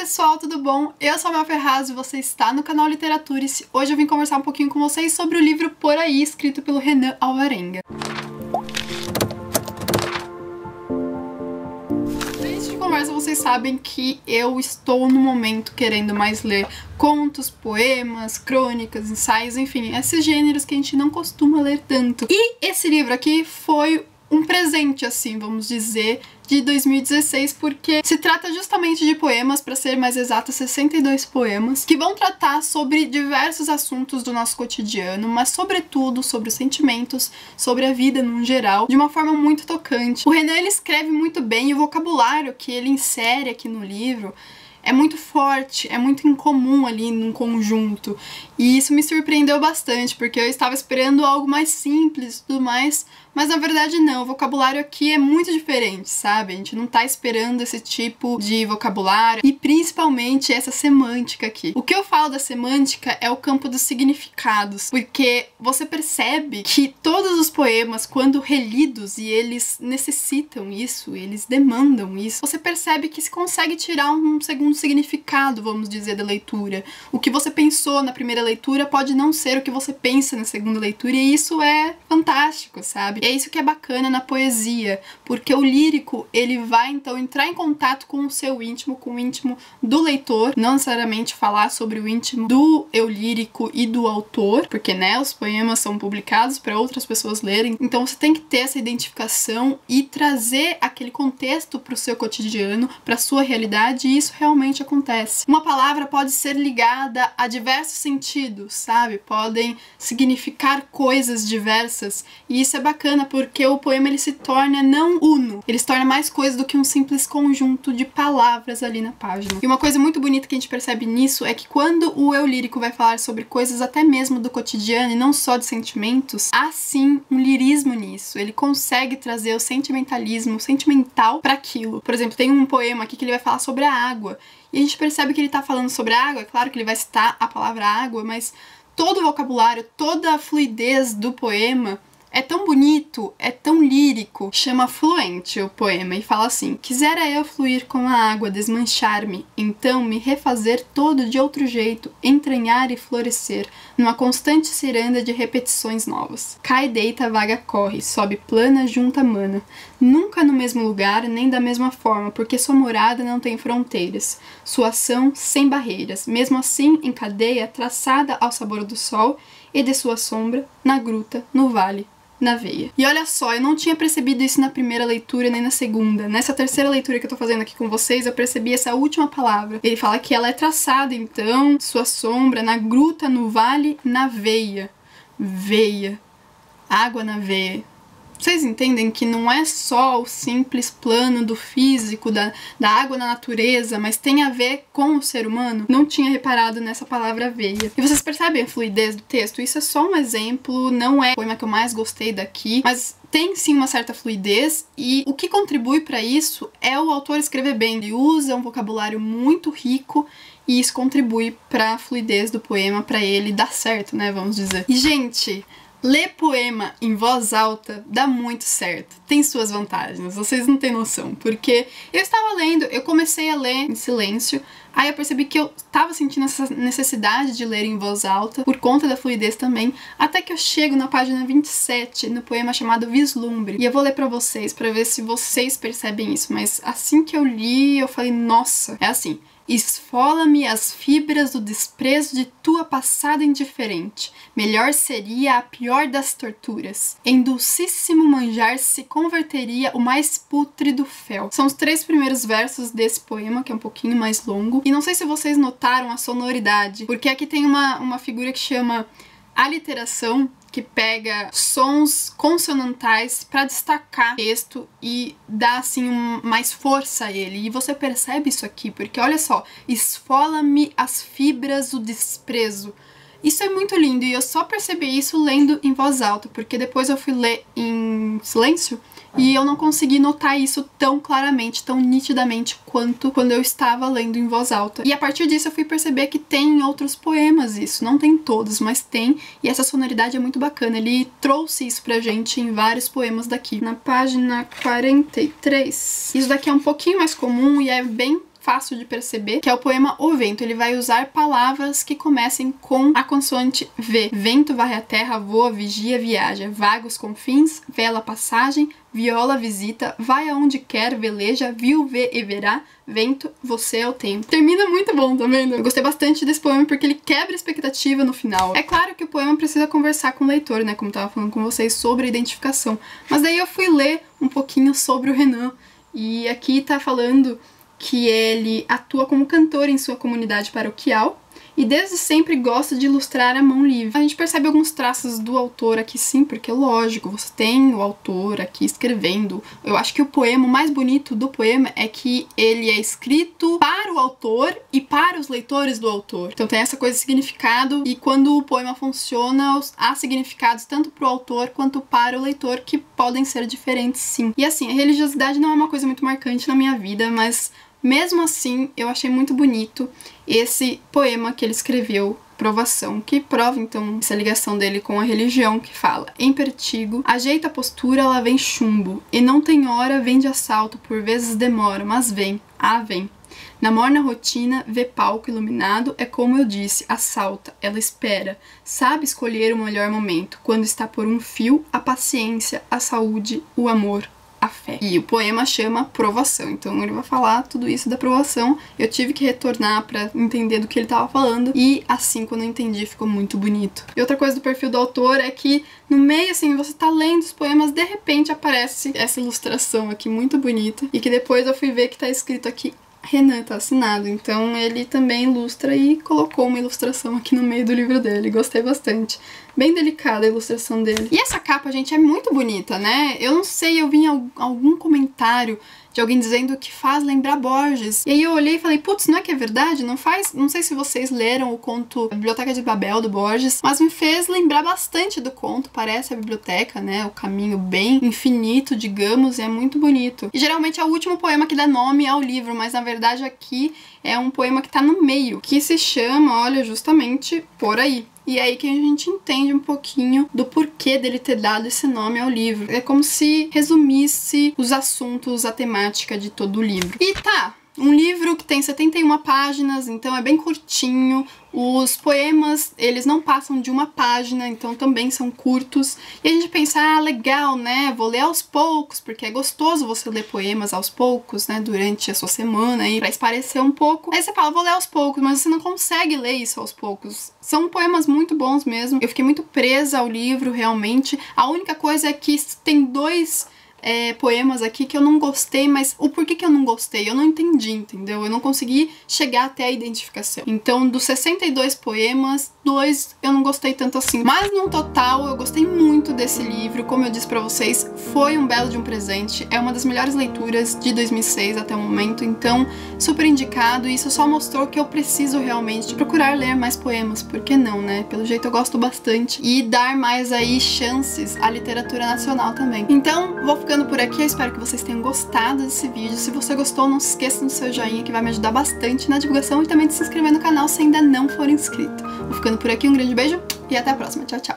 pessoal, tudo bom? Eu sou a Mel Ferraz e você está no canal Literaturice. Hoje eu vim conversar um pouquinho com vocês sobre o livro Por Aí, escrito pelo Renan Alvarenga. Desde de conversa vocês sabem que eu estou no momento querendo mais ler contos, poemas, crônicas, ensaios, enfim, esses gêneros que a gente não costuma ler tanto. E esse livro aqui foi um presente, assim, vamos dizer, de 2016, porque se trata justamente de poemas, para ser mais exata, 62 poemas, que vão tratar sobre diversos assuntos do nosso cotidiano, mas sobretudo sobre os sentimentos, sobre a vida no geral, de uma forma muito tocante. O Renan, ele escreve muito bem, e o vocabulário que ele insere aqui no livro é muito forte, é muito incomum ali num conjunto. E isso me surpreendeu bastante, porque eu estava esperando algo mais simples e tudo mais, mas na verdade não, o vocabulário aqui é muito diferente, sabe? A gente não tá esperando esse tipo de vocabulário e principalmente essa semântica aqui. O que eu falo da semântica é o campo dos significados, porque você percebe que todos os poemas, quando relidos, e eles necessitam isso, eles demandam isso, você percebe que se consegue tirar um segundo significado, vamos dizer, da leitura. O que você pensou na primeira leitura pode não ser o que você pensa na segunda leitura, e isso é fantástico, sabe? E é isso que é bacana na poesia, porque o lírico, ele vai então entrar em contato com o seu íntimo, com o íntimo do leitor, não necessariamente falar sobre o íntimo do eu lírico e do autor, porque, né, os poemas são publicados para outras pessoas lerem, então você tem que ter essa identificação e trazer aquele contexto para o seu cotidiano, para a sua realidade, e isso realmente acontece. Uma palavra pode ser ligada a diversos sentidos, sabe? Podem significar coisas diversas, e isso é bacana porque o poema, ele se torna não uno, ele se torna mais coisa do que um simples conjunto de palavras ali na página. E uma coisa muito bonita que a gente percebe nisso é que quando o eu lírico vai falar sobre coisas até mesmo do cotidiano e não só de sentimentos, há sim um lirismo nisso. Ele consegue trazer o sentimentalismo, o sentimental para aquilo. Por exemplo, tem um poema aqui que ele vai falar sobre a água, e a gente percebe que ele tá falando sobre a água. É claro que ele vai citar a palavra água, mas todo o vocabulário, toda a fluidez do poema é tão bonito, é tão lírico. Chama Fluente o poema e fala assim: quisera eu fluir com a água, desmanchar-me, então me refazer todo de outro jeito, entranhar e florescer, numa constante ciranda de repetições novas. Cai, deita, vaga, corre, sobe plana, junta, mana, nunca no mesmo lugar, nem da mesma forma, porque sua morada não tem fronteiras, sua ação sem barreiras, mesmo assim em cadeia, traçada ao sabor do sol e de sua sombra, na gruta, no vale, na veia. E olha só, eu não tinha percebido isso na primeira leitura nem na segunda. Nessa terceira leitura que eu tô fazendo aqui com vocês, eu percebi essa última palavra. Ele fala que ela é traçada, então, sua sombra, na gruta, no vale, na veia. Veia. Água na veia. Vocês entendem que não é só o simples plano do físico, da água na natureza, mas tem a ver com o ser humano? Não tinha reparado nessa palavra veia. E vocês percebem a fluidez do texto? Isso é só um exemplo, não é o poema que eu mais gostei daqui, mas tem sim uma certa fluidez, e o que contribui para isso é o autor escrever bem. Ele usa um vocabulário muito rico, e isso contribui para a fluidez do poema, para ele dar certo, né, vamos dizer. E, gente, ler poema em voz alta dá muito certo, tem suas vantagens, vocês não têm noção, porque eu estava lendo, eu comecei a ler em silêncio, aí eu percebi que eu estava sentindo essa necessidade de ler em voz alta, por conta da fluidez também, até que eu chego na página 27, no poema chamado Vislumbre, e eu vou ler pra vocês, pra ver se vocês percebem isso, mas assim que eu li, eu falei, nossa, é assim: esfola-me as fibras do desprezo de tua passada indiferente. Melhor seria a pior das torturas. Em dulcíssimo manjar se converteria o mais pútrido fel. São os 3 primeiros versos desse poema, que é um pouquinho mais longo. E não sei se vocês notaram a sonoridade, porque aqui tem uma figura que chama aliteração, que pega sons consonantais para destacar o texto e dar assim mais força a ele. E você percebe isso aqui, porque olha só: esfola-me as fibras do desprezo. Isso é muito lindo, e eu só percebi isso lendo em voz alta, porque depois eu fui ler em silêncio e eu não consegui notar isso tão claramente, tão nitidamente quanto quando eu estava lendo em voz alta. E a partir disso eu fui perceber que tem em outros poemas isso, não tem todos, mas tem, e essa sonoridade é muito bacana. Ele trouxe isso pra gente em vários poemas daqui. Na página 43, isso daqui é um pouquinho mais comum e é bem fácil de perceber, que é o poema O Vento. Ele vai usar palavras que comecem com a consoante V. Vento varre a terra, voa, vigia, viaja. Vagos confins, vela passagem, viola visita, vai aonde quer, veleja, viu, vê e verá. Vento, você é o tempo. Termina muito bom, tá vendo? Eu gostei bastante desse poema porque ele quebra a expectativa no final. É claro que o poema precisa conversar com o leitor, né? Como eu tava falando com vocês sobre a identificação. Mas daí eu fui ler um pouquinho sobre o Renan. E aqui tá falando que ele atua como cantor em sua comunidade paroquial e desde sempre gosta de ilustrar à mão livre. A gente percebe alguns traços do autor aqui sim, porque lógico, você tem o autor aqui escrevendo. Eu acho que o poema, o mais bonito do poema é que ele é escrito para o autor e para os leitores do autor. Então tem essa coisa de significado, e quando o poema funciona, há significados tanto para o autor quanto para o leitor que podem ser diferentes sim. E assim, a religiosidade não é uma coisa muito marcante na minha vida, mas mesmo assim, eu achei muito bonito esse poema que ele escreveu, Provação, que prova então essa ligação dele com a religião, que fala: em pertigo, ajeita a postura, lá vem chumbo, e não tem hora, vem de assalto, por vezes demora, mas vem, vem. Na morna rotina, vê palco iluminado, é como eu disse, assalta, ela espera, sabe escolher o melhor momento, quando está por um fio, a paciência, a saúde, o amor, a fé. E o poema chama Provação, então ele vai falar tudo isso da provação. Eu tive que retornar pra entender do que ele tava falando, e assim, quando eu entendi, ficou muito bonito. E outra coisa do perfil do autor é que no meio, assim, você tá lendo os poemas, de repente aparece essa ilustração aqui muito bonita, e que depois eu fui ver que tá escrito aqui Renan, tá assinado, então ele também ilustra e colocou uma ilustração aqui no meio do livro dele. Gostei bastante. Bem delicada a ilustração dele. E essa capa, gente, é muito bonita, né? Eu não sei, eu vi algum comentário de alguém dizendo que faz lembrar Borges. E aí eu olhei e falei, putz, não é que é verdade? Não faz? Não sei se vocês leram o conto A Biblioteca de Babel, do Borges, mas me fez lembrar bastante do conto. Parece a biblioteca, né? O caminho bem infinito, digamos, e é muito bonito. E geralmente é o último poema que dá nome ao livro, mas na verdade aqui é um poema que tá no meio, que se chama, olha, justamente Por Aí. E é aí que a gente entende um pouquinho do porquê dele ter dado esse nome ao livro. É como se resumisse os assuntos, a temática de todo o livro. E tá, um livro que tem 71 páginas, então é bem curtinho. Os poemas, eles não passam de uma página, então também são curtos. E a gente pensa, legal, né? Vou ler aos poucos, porque é gostoso você ler poemas aos poucos, né? Durante a sua semana, aí pra esparecer um pouco. Aí você fala, vou ler aos poucos, mas você não consegue ler isso aos poucos. São poemas muito bons mesmo. Eu fiquei muito presa ao livro, realmente. A única coisa é que tem dois poemas aqui que eu não gostei, mas o porquê que eu não gostei, eu não entendi, entendeu? Eu não consegui chegar até a identificação. Então, dos 62 poemas, 2 eu não gostei tanto assim. Mas, no total, eu gostei muito desse livro. Como eu disse pra vocês, foi um belo de um presente. É uma das melhores leituras de 2006 até o momento, então, super indicado. E isso só mostrou que eu preciso realmente procurar ler mais poemas. Por que não, né? Pelo jeito, eu gosto bastante. E dar mais aí chances à literatura nacional também. Então, vou ficando por aqui, eu espero que vocês tenham gostado desse vídeo. Se você gostou, não se esqueça do seu joinha, que vai me ajudar bastante na divulgação, e também de se inscrever no canal se ainda não for inscrito. Vou ficando por aqui, um grande beijo e até a próxima. Tchau, tchau!